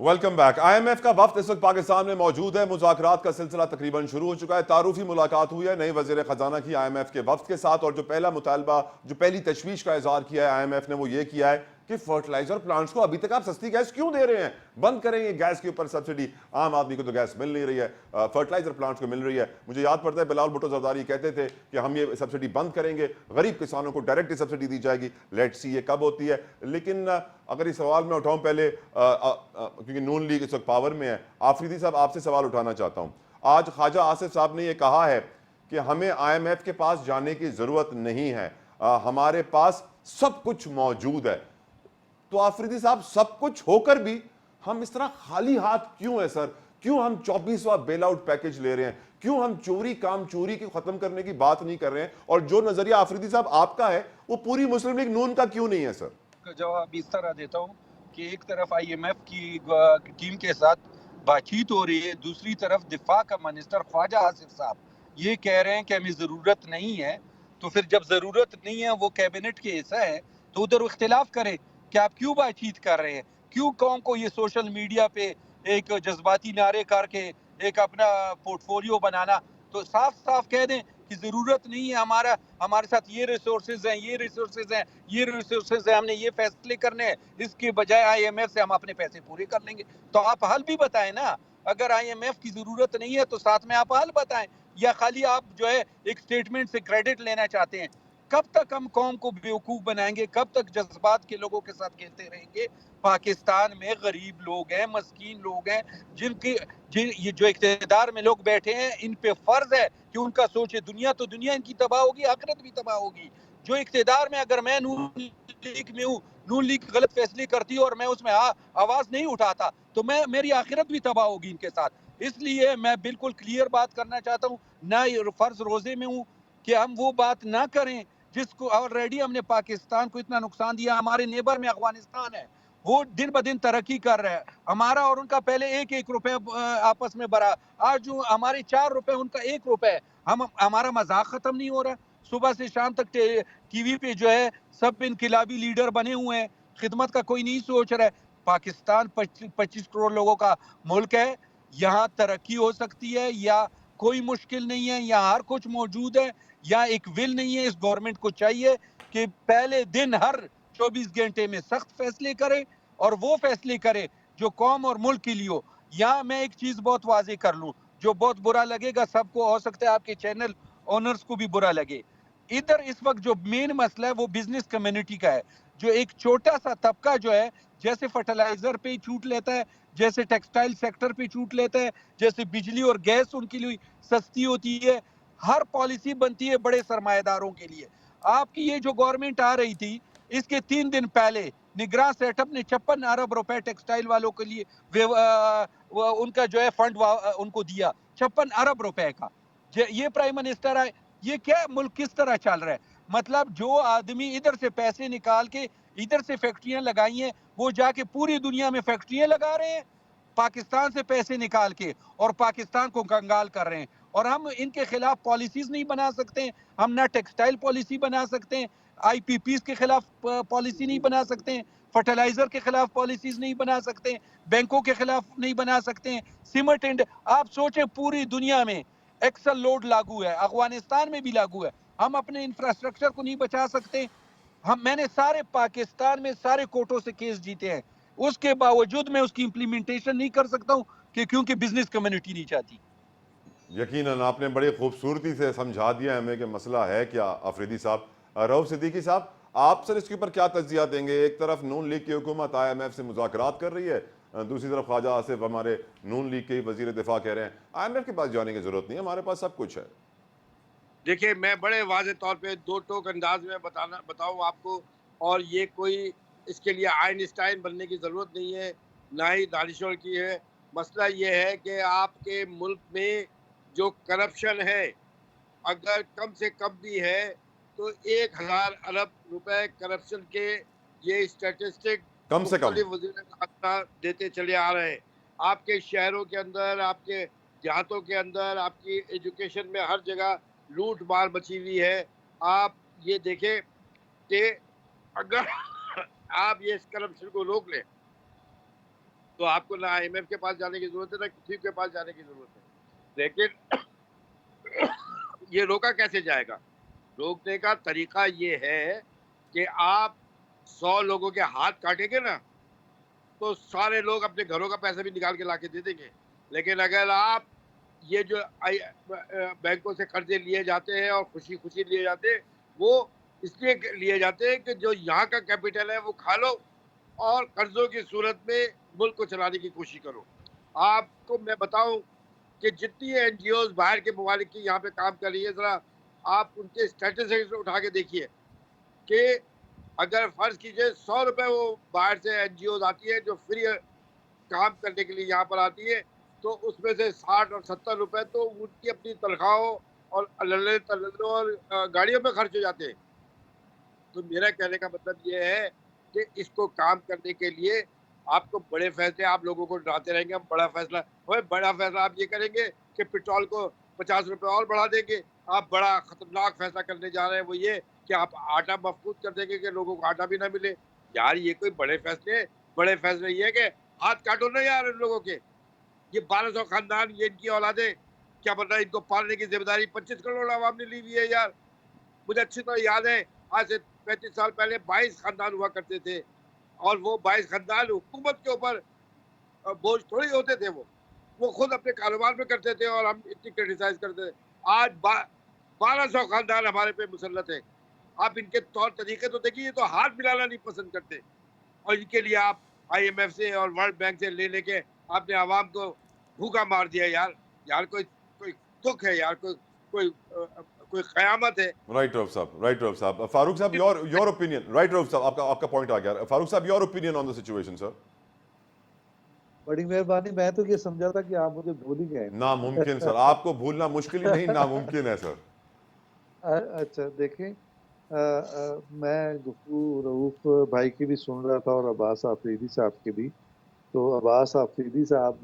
Welcome back. IMF का वफ्द इस वक्त पाकिस्तान में मौजूद है। मुज़ाकरात का सिलसिला तकरीबन शुरू हो चुका है। तारुफी मुलाकात हुई है नए वज़ीर ख़जाना की IMF के वफ्द के साथ, और जो पहला मुतालबा, जो पहली तशवीश का इज़हार किया है IMF ने, वो ये किया है कि फर्टिलाइजर प्लांट्स को अभी तक आप सस्ती गैस क्यों दे रहे हैं? बंद करेंगे गैस के ऊपर सब्सिडी। आम आदमी को तो गैस मिल नहीं रही है, फर्टिलाइजर प्लांट्स को मिल रही है। मुझे याद पड़ता है बिलाल भुट्टो जरदारी कहते थे कि हम ये सब्सिडी बंद करेंगे, गरीब किसानों को डायरेक्ट सब्सिडी दी जाएगी। लेट्स सी ये कब होती है। लेकिन अगर इस सवाल में उठाऊं पहले, क्योंकि नून लीग इस वक्त पावर में है, आफरीदी साहब आपसे सवाल उठाना चाहता हूं। आज ख्वाजा आसिफ साहब ने यह कहा है कि हमें IMF के पास जाने की जरूरत नहीं है, हमारे पास सब कुछ मौजूद है। तो आफरीदी साहब, सब कुछ होकर भी हम इस तरह खाली हाथ क्यों है सर? क्यों हम 24वां बेल आउट पैकेज ले रहे हैं? क्यों हम चोरी को खत्म करने की बात नहीं कर रहे हैं? और जो नजरिया आफरीदी साहब आपका है, वो पूरी मुस्लिम लीग नून का क्यों नहीं है सर? जवाब इस तरह देता हूँ कि एक तरफ IMF की टीम के साथ बातचीत हो रही है, दूसरी तरफ दिफा का मिनिस्टर ख्वाजा आसिफ साहब ये कह रहे हैं कि हमें ज़रूरत नहीं है, तो फिर जब ज़रूरत नहीं है, वो कैबिनेट के हिस्सा है, तो उधर इख्तिलाफ करें कि आप क्यों बातचीत कर रहे हैं, क्यों कौम को ये सोशल मीडिया पे एक जज्बाती नारे करके एक अपना पोर्टफोलियो बनाना। तो साफ साफ कह दें कि ज़रूरत नहीं है, हमारे साथ ये रिसोर्सेज हैं, ये रिसोर्सेज हैं, ये रिसोर्सेज हैं, हमने ये फैसले करने हैं, इसके बजाय IMF से हम अपने पैसे पूरे कर लेंगे। तो आप हल भी बताएं ना, अगर IMF की ज़रूरत नहीं है तो साथ में आप हल बताएं, या खाली आप जो है एक स्टेटमेंट से क्रेडिट लेना चाहते हैं। कब तक हम कौम को बेवकूफ़ बनाएंगे, कब तक जज्बात के लोगों के साथ खेलते रहेंगे। पाकिस्तान में गरीब लोग हैं, मस्कीन लोग हैं, ये जो इख्तियार में लोग बैठे हैं, इन पे फर्ज है कि उनका सोचे। दुनिया तो दुनिया इनकी तबाह होगी, आखिरत भी तबाह होगी। जो इख्तियार में, अगर मैं नून लीग में हूँ, नून लीग गलत फैसले करती है और मैं उसमें आवाज नहीं उठाता, तो मेरी आखिरत भी तबाह होगी इनके साथ। इसलिए मैं बिल्कुल क्लियर बात करना चाहता हूँ, ना फर्ज रोजे में हूँ कि हम वो बात ना करें जिसको ऑलरेडी हमने पाकिस्तान को इतना नुकसान दिया। हमारे नेबर में अफगानिस्तान है, वो दिन ब दिन तरक्की कर रहा है। हमारा और उनका पहले 1-1 रुपए आपस में बढ़ा, आज जो हमारे 4 रुपए उनका 1 रुपए है। हमारा मजाक खत्म नहीं हो रहा। सुबह से शाम तक टीवी पे जो है सब इनकिलाबी लीडर बने हुए हैं, खिदमत का कोई नहीं सोच रहा है। पाकिस्तान 25 करोड़ लोगों का मुल्क है, यहाँ तरक्की हो सकती है, या कोई मुश्किल नहीं है, यहाँ हर कुछ मौजूद है, या एक विल नहीं है। इस गवर्नमेंट को चाहिए कि पहले दिन हर 24 घंटे में सख्त फैसले करे, और वो फैसले करे जो कौम और मुल्क के लिए हो। यहाँ मैं एक चीज बहुत वाजे कर लूं, जो बहुत बुरा लगेगा सबको, हो सकता है आपके चैनल ओनर्स को भी बुरा लगे। इधर इस वक्त जो मेन मसला है वो बिजनेस कम्युनिटी का है। जो एक छोटा सा तबका जो है, जैसे फर्टिलाइजर पे छूट लेता है, जैसे टेक्सटाइल सेक्टर पे छूट लेता है, जैसे बिजली और गैस उनके लिए सस्ती होती है, हर पॉलिसी बनती है बड़े सरमाएदारों के लिए। आपकी ये जो गवर्नमेंट आ रही थी, इसके 3 दिन पहले निगरान सेटअप ने 56 अरब रुपए टेक्सटाइल वालों के लिए उनका जो है फंड उनको दिया, 56 अरब रुपए का। ये प्राइम मिनिस्टर आए, ये क्या मुल्क किस तरह चल रहा है? मतलब जो आदमी इधर से पैसे निकाल के इधर से फैक्ट्रियां लगाई हैं, वो जाके पूरी दुनिया में फैक्ट्रियां लगा रहे हैं पाकिस्तान से पैसे निकाल के, और पाकिस्तान को कंगाल कर रहे हैं। और हम इनके खिलाफ पॉलिसीज नहीं बना सकते, हम ना टेक्सटाइल पॉलिसी बना सकते हैं, IPPs के खिलाफ पॉलिसी नहीं बना सकते हैं, फर्टिलाइजर के खिलाफ पॉलिसीज नहीं बना सकते, बैंकों के खिलाफ नहीं बना सकते, सीमेंट आप सोचें पूरी दुनिया में एक्सल लोड लागू है, अफगानिस्तान में भी लागू है। हम अपने इंफ्रास्ट्रक्चर को नहीं बचा सकते। मैंने सारे पाकिस्तान में सारे कोर्टों से केस जीते हैं, उसके बावजूद मैं उसकी इंप्लीमेंटेशन नहीं कर सकता हूं क्योंकि बिजनेस कम्युनिटी नहीं चाहती। यकीनन आपने बड़ी खूबसूरती से समझा दिया हमें कि मसला है क्या। अफरीदी साहब, रऊफ सिद्दीकी साहब, आप सर इसके ऊपर क्या तज्जिया देंगे? एक तरफ नून लीग की हुकूमत IMF से मुज़ाकरात कर रही है, दूसरी तरफ ख्वाजा आसिफ हमारे नून लीग के वजीर दिफा कह रहे हैं IMF के पास जाने की जरूरत नहीं है, हमारे पास सब कुछ है। देखिए, मैं बड़े वाज़ेह तौर पे 2 टोक अंदाज में बताऊं आपको, और ये कोई इसके लिए आइंस्टाइन बनने की ज़रूरत नहीं है, ना ही दानिशवर की है। मसला ये है कि आपके मुल्क में जो करप्शन है, अगर कम से कम भी है तो 1000 अरब रुपए करप्शन के ये स्टैटिस्टिक कम से कम वज़ीर देते चले आ रहे हैं। आपके शहरों के अंदर, आपके देहातों के अंदर, आपकी एजुकेशन में हर जगह लूट मार मची हुई है। आप ये देखें कि अगर आप ये इस करप्शन को रोक लें तो आपको ना IMF के पास जाने की जरूरत है, ना किसी के पास जाने की जरूरत है। लेकिन ये रोका कैसे जाएगा? रोकने का तरीका ये है कि आप 100 लोगों के हाथ काटेंगे ना, तो सारे लोग अपने घरों का पैसा भी निकाल के लाके दे देंगे। लेकिन अगर आप ये जो बैंकों से कर्जे लिए जाते हैं और खुशी खुशी लिए जाते हैं, वो इसलिए लिए जाते हैं कि जो यहाँ का कैपिटल है वो खा लो और कर्जों की सूरत में मुल्क को चलाने की कोशिश करो। आपको मैं बताऊं कि जितनी NGOs बाहर के ममालिक की यहाँ पे काम कर रही है, ज़रा आप उनके स्टैटिस्टिक्स उठा के देखिए कि अगर फ़र्ज़ कीजिए 100 रुपये वो बाहर से NGOs आती है जो फ्री काम करने के लिए यहाँ पर आती है, तो उसमें से 60 और 70 रुपए तो उनकी अपनी तनख्वाहों और अल्लल्ले तल्लल्लो और गाड़ियों में खर्च हो जाते हैं। तो मेरा कहने का मतलब ये है कि इसको काम करने के लिए आपको बड़े फैसले, आप लोगों को डराते रहेंगे हम बड़ा फैसला आप ये करेंगे कि पेट्रोल को ₹50 और बढ़ा देंगे। आप बड़ा खतरनाक फैसला करने जा रहे हैं, वो ये कि आप आटा मफकूद कर देंगे कि लोगों को आटा भी ना मिले। यार ये कोई बड़े फैसले हैं? बड़े फैसले ये है कि हाथ काटो ना यार इन लोगों के। ये 1200 खानदान, ये इनकी औलादें, क्या पता इनको पालने की जिम्मेदारी 25 करोड़ आवाम ने ली हुई है यार। मुझे अच्छी तरह याद है, आज से 35 साल पहले 22 खानदान हुआ करते थे, और वो 22 खानदान हुकूमत के ऊपर बोझ थोड़ी होते थे। वो खुद अपने कारोबार में करते थे और हम इतनी क्रिटिसाइज करते थे। आज 1200 खानदान हमारे पे मुसल्लत है। आप इनके तौर तरीके तो देखिए, ये तो हाथ मिलाना नहीं पसंद करते, और इनके लिए आप IMF से और वर्ल्ड बैंक से ले लेके आपने आवाम को भूखा मार दिया यार। यार कोई कोई दुख है यार, कोई कयामत है। राइट रऊफ साहब, फारूक साहब, योर ओपिनियन। राइट रऊफ साहब, आपका पॉइंट आ गया। फारूक साहब, your opinion on the situation sir. बड़ी मेहरबानी, मैं तो ये समझा था कि आप मुझे भूल ही गए। नामुमकिन सर, आपको भूलना मुश्किल ही नहीं, नामुमकिन है सर। अच्छा देखें, मैं गुफ्तगू रऊफ भाई की भी सुन रहा था और अब्बास आफरीदी साहब की भी। तो अब्बास आफरीदी साहब,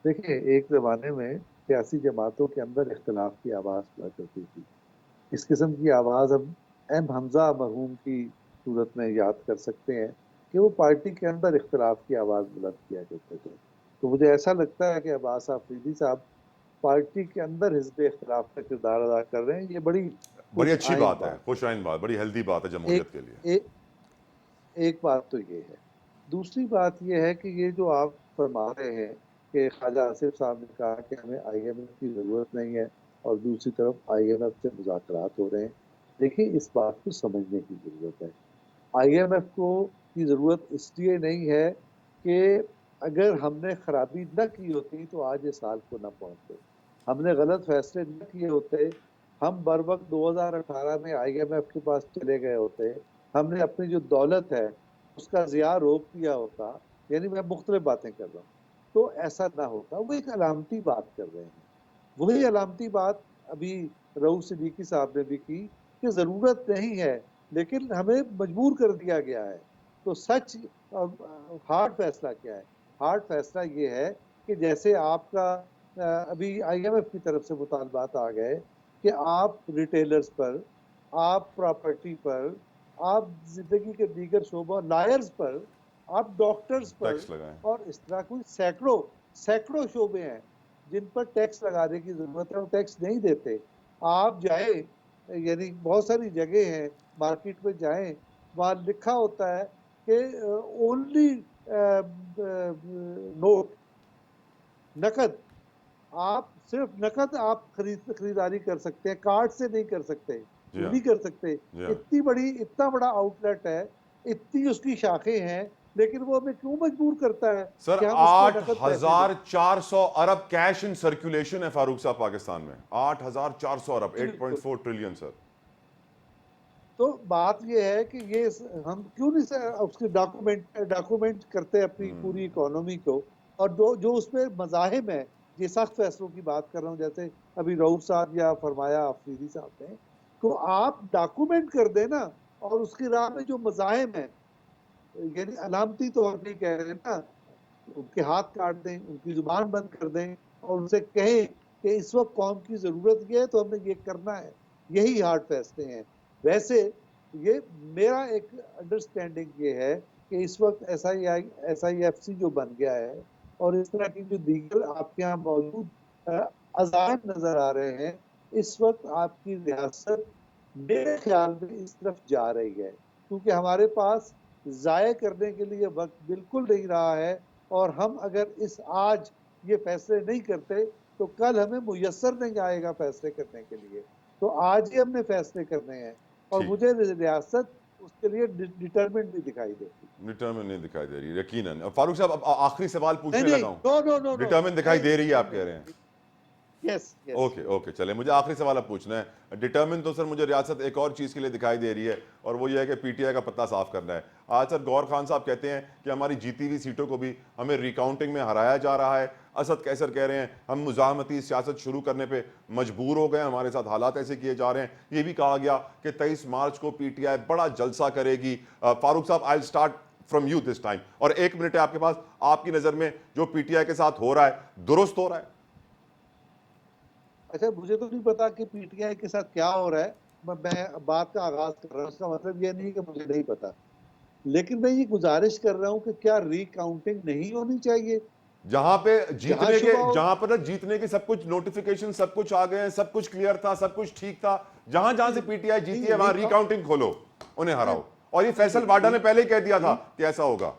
देखिए एक ज़माने में सियासी जमातों के अंदर इख्तलाफ की आवाज़ हुआ करती थी। इस किस्म की आवाज़ हम एम हमज़ा मरहूम की सूरत में याद कर सकते हैं कि वो पार्टी के अंदर इख्तलाफ की आवाज़ बुलंद किया करते थे। तो मुझे ऐसा लगता है कि अब्बास आफरीदी साहब पार्टी के अंदर हिज़्ब इख्तलाफ का किरदार अदा कर रहे हैं। ये बड़ी अच्छी बात है, खुशआइन बात, बड़ी हेल्दी बात है जमहूरियत के लिए। एक बात तो ये है। दूसरी बात ये है कि ये जो आप फरमा रहे हैं कि ख्वाजा आसिफ साहब ने कहा कि हमें IMF की ज़रूरत नहीं है, और दूसरी तरफ IMF से मुज़ाकरात हो रहे हैं। देखिए इस बात को समझने की ज़रूरत है। IMF की ज़रूरत इसलिए नहीं है कि अगर हमने खराबी न की होती तो आज ये साल को न पहुँचते, हमने गलत फैसले न किए होते, हम बर वक्त 2018 में IMF के पास चले गए होते, हमने अपनी जो दौलत है उसका ज़िया रोक दिया होता, यानी मैं मुख्तलिफ बातें कर रहा हूँ, तो ऐसा ना होता। वो एक अलामती बात कर रहे हैं। वही अलामती बात अभी रऊफ सिद्दीकी साहब ने भी की कि ज़रूरत नहीं है, लेकिन हमें मजबूर कर दिया गया है। तो सच और हार्ड फैसला क्या है? हार्ड फैसला ये है कि जैसे आपका अभी IMF की तरफ से मुतालबात आ गए कि आप रिटेलर्स पर, आप प्रॉपर्टी पर, आप जिंदगी के दीगर शोबों, लायर्स पर, आप डॉक्टर्स पर, और इस तरह कोई सैकड़ों शोबे हैं जिन पर टैक्स लगाने की जरूरत है, वो टैक्स नहीं देते। आप जाए, यानी बहुत सारी जगह हैं, मार्केट में जाएं, वहाँ लिखा होता है कि ओनली नोट, नकद, आप सिर्फ नकद आप खरीदारी कर सकते हैं, कार्ड से नहीं कर सकते, नहीं कर सकते। इतना बड़ा आउटलेट है, इतनी उसकी शाखें हैं, लेकिन वो हमें क्यों मजबूर करता है sir? 8,400 Arab cash in circulation है फारूक साहब पाकिस्तान में। 8,400 अरब, 8.4 ट्रिलियन सर। तो बात ये है कि ये हम क्यों नहीं उसके डॉक्यूमेंट करते अपनी पूरी इकोनॉमी को, और जो उसमें मज़ाहिब है, ये सख्त फैसलों की बात कर रहा हूँ, जैसे अभी रऊफ साहब या फरमाया आफरीदी साहब ने, तो आप डॉक्यूमेंट कर देना, और उसकी राह में जो मज़ाहिब हैं, यानी अलामती तौर पर कह रहे हैं ना, उनके हाथ काट दें, उनकी जुबान बंद कर दें, और उनसे कहें कि इस वक्त कौम की ज़रूरत ये है तो हमें ये करना है। यही हार्ड फैसले हैं। वैसे ये मेरा एक अंडरस्टैंडिंग ये है कि इस वक्त SIFC जो बन गया है, और इस तरह की जो दीगर आपके यहाँ मौजूद अज़ाइम नज़र आ रहे हैं, इस वक्त आपकी रियासत मेरे ख्याल में इस तरफ जा रही है, क्योंकि हमारे पास ज़ाय करने के लिए वक्त बिल्कुल नहीं रहा है, और हम अगर आज ये फैसले नहीं करते तो कल हमें मुयस्सर नहीं आएगा फैसले करने के लिए। तो आज ही हमने फैसले करने हैं, और मुझे रियासत उसके लिए डिटरमिनेंट भी दिखाई देती है। डिटरमिन नहीं दिखाई दे रही, यकीनन। फारूक साहब, अब आखिरी सवाल पूछने लगा हूं। डिटरमिन दिखाई दे रही है आप कह रहे हैं? यस। ओके, चले, मुझे आखिरी सवाल अब पूछना है। डिटरमिन तो सर मुझे रियासत एक और चीज़ के लिए दिखाई दे रही है, और वो ये है कि PTI का पत्ता साफ करना है। आज सर गौर खान साहब कहते हैं कि हमारी जीती हुई सीटों को भी हमें रिकाउंटिंग में हराया जा रहा है। असद कैसर कह रहे हैं हम मुज़ाहमती सियासत शुरू करने पे मजबूर हो गए, हमारे साथ हालात ऐसे किए जा रहे हैं। ये भी कहा गया कि 23 मार्च को PTI बड़ा जलसा करेगी। फारूक साहब, I will start from you this time, और 1 मिनट है आपके पास। आपकी नज़र में जो PTI के साथ हो रहा है दुरुस्त हो रहा है? अच्छा, मुझे तो नहीं पता कि पीटीआई के साथ क्या हो रहा है, मैं बात का आगाज कर रहा हूँ, उसका मतलब ये नहीं कि मुझे नहीं पता, लेकिन मैं ये गुजारिश कर रहा हूँ कि क्या रिकाउंटिंग नहीं होनी चाहिए? जहां पे जहां जीतने के, शुबा हो, जहां पर जीतने के सब कुछ नोटिफिकेशन सब कुछ आ गए, सब कुछ क्लियर था, सब कुछ ठीक था, जहां जहां से पीटीआई जीती है वहां रिकाउंटिंग खोलो, उन्हें हराओ। और ये फैसल वाडा ने पहले ही कह दिया था कि ऐसा होगा।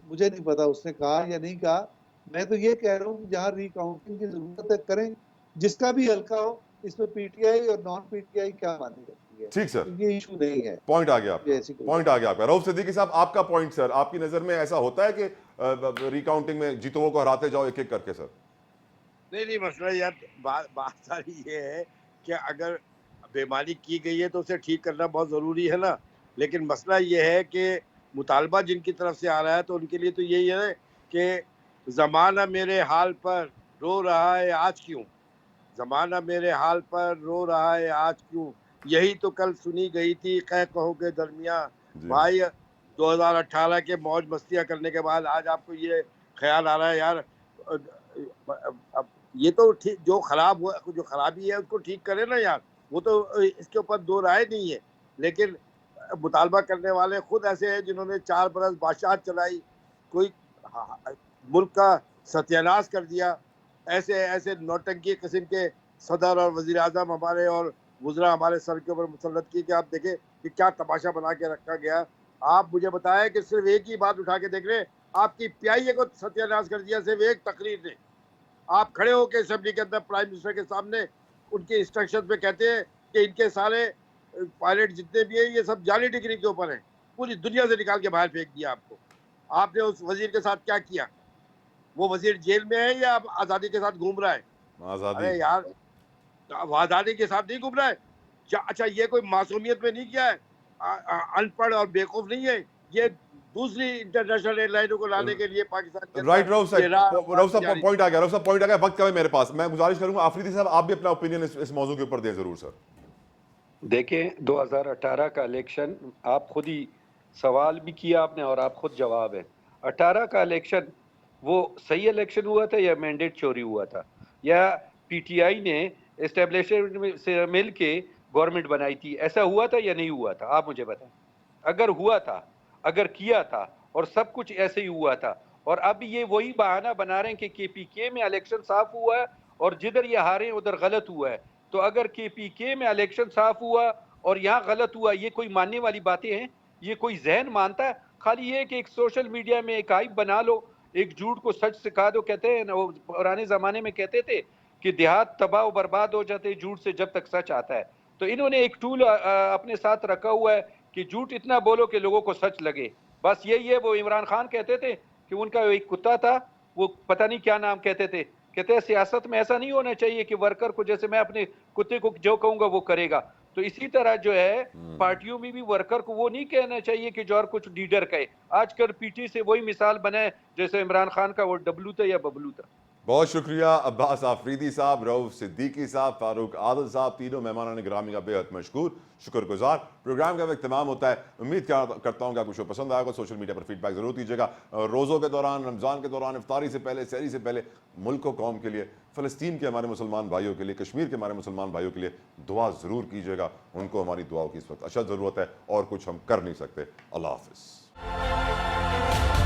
मुझे नहीं पता उसने कहा या नहीं कहा, मैं तो ये कह रहा हूँ कि जहां रिकाउंटिंग की जरूरत है करें, जिसका भी हल्का हो। इसमें पीटीआई और नॉन पीटीआई क्या मानी जाती है, ठीक सर, तो ये इशू नहीं है। पॉइंट आ गया ये आपका, ऐसी कोई पॉइंट बात आ गया आपका। रऊफ सिद्दीकी साहब, आपका पॉइंट सर, आपकी नजर में ऐसा होता है कि रिकाउंटिंग में जीतों को हराते जाओ एक एक करके सर? नहीं मसला यार, बात सारी ये है कि अगर बेईमानी की गई है तो उसे ठीक करना बहुत ज़रूरी है ना। लेकिन मसला ये है कि मुतालबा जिनकी तरफ से आ रहा है तो उनके लिए तो यही है कि ज़माना मेरे हाल पर रो रहा है आज क्यों, ज़माना मेरे हाल पर रो रहा है आज क्यों, यही तो कल सुनी गई थी कह कहो के दरमियाँ। जी भाई 2018 के मौज मस्तियाँ करने के बाद आज आपको ये ख्याल आ रहा है यार, अब ये तो ठीक, जो खराब हुआ, जो खराबी है उसको ठीक करे ना यार, वो तो इसके ऊपर दो राय नहीं है। लेकिन मुतालबा करने वाले खुद ऐसे हैं जिन्होंने 4 बरस बादशाहत चलाई, कोई मुल्क का सत्यानाश कर दिया। ऐसे ऐसे नौटंकी किस्म के सदर और वजीर आजम हमारे और वज़रा हमारे सर के ऊपर मुसल्लत की कि आप देखें कि क्या तमाशा बना के रखा गया। आप मुझे बताएं कि सिर्फ एक ही बात उठा के देख रहे, आपकी पीआईए को सत्यानाश कर दिया सिर्फ एक तकरीर ने। आप खड़े होकर असेंबली के अंदर प्राइम मिनिस्टर के सामने उनके इंस्ट्रक्शन पे कहते हैं कि इनके सारे पायलट जितने भी हैं ये सब जाली डिग्री के ऊपर हैं, पूरी दुनिया से निकाल के बाहर फेंक दिया आपको। आपने उस वजीर के साथ क्या किया? वो वजीर जेल में है या आज़ादी के साथ घूम रहा है? आजादी। अरे यार, आज़ादी के साथ नहीं घूम रहा है। अच्छा, ये कोई मासूमियत में नहीं किया है, अनपढ़ और बेवकूफ नहीं है ये। दूसरी इंटरनेशनल एयरलाइनों को लाने के लिए पाकिस्तान के राइट अंदर रऊफ ये राह साहब, पॉइंट आ गया, रऊफ साहब पॉइंट आ गया, वक्त कम है मेरे पास, मैं गुजारिश करूंगा आफरीदी साहब आप भी अपना ओपिनियन इस मौजू के ऊपर दें जरूर सर। देखें, 2018 का इलेक्शन आप खुद ही सवाल भी किया आपने और आप खुद जवाब है। 18 का इलेक्शन वो सही इलेक्शन हुआ था या मैंडेट चोरी हुआ था, या पीटीआई ने एस्टेब्लिशमेंट से मिल के गवर्नमेंट बनाई थी, ऐसा हुआ था या नहीं हुआ था? आप मुझे बताएं। अगर हुआ था, अगर किया था और सब कुछ ऐसे ही हुआ था, और अब ये वही बहाना बना रहे हैं कि केपीके में इलेक्शन साफ हुआ है और जिधर ये हारे उधर गलत हुआ है, तो अगर केपीके में इलेक्शन साफ हुआ और यहाँ गलत हुआ, ये कोई मानने वाली बातें हैं? ये कोई जहन मानता है? खाली ये कि एक सोशल मीडिया में एक हाइप बना लो, एक झूठ को सच सिखा दो। कहते हैं ना, वो पुराने जमाने में कहते थे कि देहात तबाह और बर्बाद हो जाते झूठ से जब तक सच आता है। तो इन्होंने एक टूल अपने साथ रखा हुआ है कि झूठ इतना बोलो कि लोगों को सच लगे, बस यही है। वो इमरान खान कहते थे कि उनका एक कुत्ता था, वो पता नहीं क्या नाम कहते थे, कहते हैं सियासत में ऐसा नहीं होना चाहिए कि वर्कर को, जैसे मैं अपने कुत्ते को जो कहूंगा वो करेगा, तो इसी तरह जो है पार्टियों में भी वर्कर को वो नहीं कहना चाहिए कि जो और कुछ लीडर कहे। आजकल पीटी से वही मिसाल बनाए जैसे इमरान खान का वो डब्लू था या बबलू था। बहुत शुक्रिया अब्बास आफरीदी साहब, रऊफ सिद्दीकी साहब, फारूक आदिल साहब, तीनों मेहमानान गिरामी का बेहद मशकूर, शुक्रगुजार। प्रोग्राम का इख्तिमाम होता है। उम्मीद करता हूँ कि आपको शो पसंद आएगा। सोशल मीडिया पर फीडबैक जरूर दीजिएगा। रोज़ों के दौरान, रमज़ान के दौरान, इफ्तारी से पहले, सहरी से पहले मुल्क व कौम के लिए, फ़लस्तीन के हमारे मुसलमान भाइयों के लिए, कश्मीर के हमारे मुसलमान भाइयों के लिए दुआ ज़रूर कीजिएगा। उनको हमारी दुआओं की इस वक्त अशद ज़रूरत है और कुछ हम कर नहीं सकते। अल्लाह हाफ़िज़।